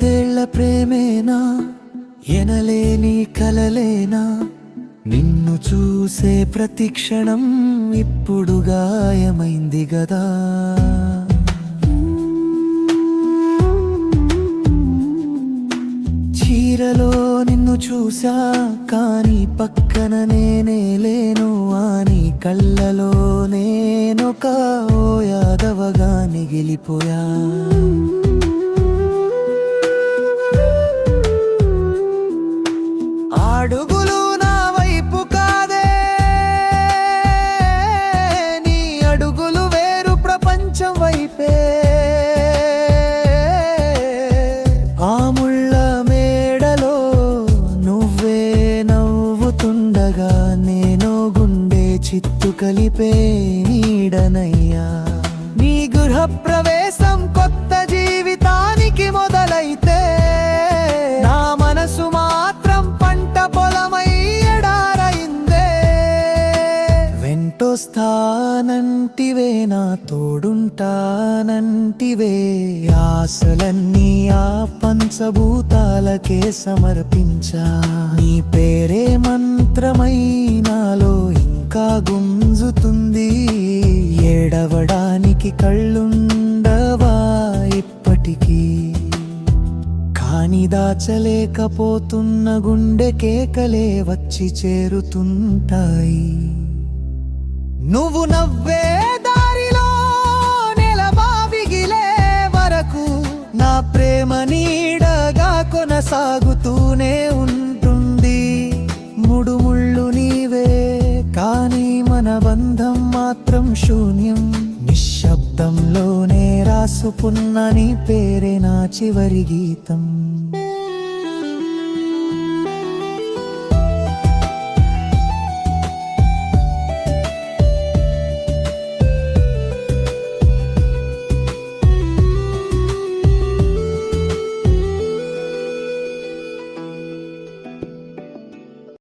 ఐదేళ్ల ప్రేమేనా, ఎనలేని కలలేనా, నిన్ను చూసే ప్రతి క్షణం ఇప్పుడు గాయమైంది గదా. చీరలో నిన్ను చూసా కానీ పక్కన నేనే లేను అని కళ్ళలో నేనొక యాదవగా మిగిలిపోయా. అడుగులు నా వైపు కాదే, నీ అడుగులు వేరు ప్రపంచం వైపే. ఆ ముళ్ళ మేడలో నువ్వే నవ్వుతుండగా నేను గుండె చిత్తు కలిపే నీడనయ్యా. నీ గృహప్రవేశం కొత్త జీవితానికి మొదలైతే నా మనసు మాత్రం పంట పొలమై ఎడారైందే. వెంటొస్తానంటివే, నా తోడుంటానంటివే, ఆశలన్నీ ఆ పంచభూతాలకే సమర్పించా. నీ పేరే మంత్రమై నాలో ఇంకా గుంజుతుంది. ఏడవడానికి కళ్ళుండవా ఇప్పటికీ, కాని దాచలేకపోతున్న గుండె కేకలే వచ్చి చేరుతుంటాయి. నువ్వు నవ్వే దారిలో నెలబావిగిలే వరకు నా ప్రేమ నీడగా కొనసాగుతూనే ఉంటుంది. ముడుముళ్ళు నీవే కానీ మన బంధం మాత్రం శూన్యం. నిశ్శబ్దంలోనే రాసుకున్న నీ పేరే నా చివరి గీతం.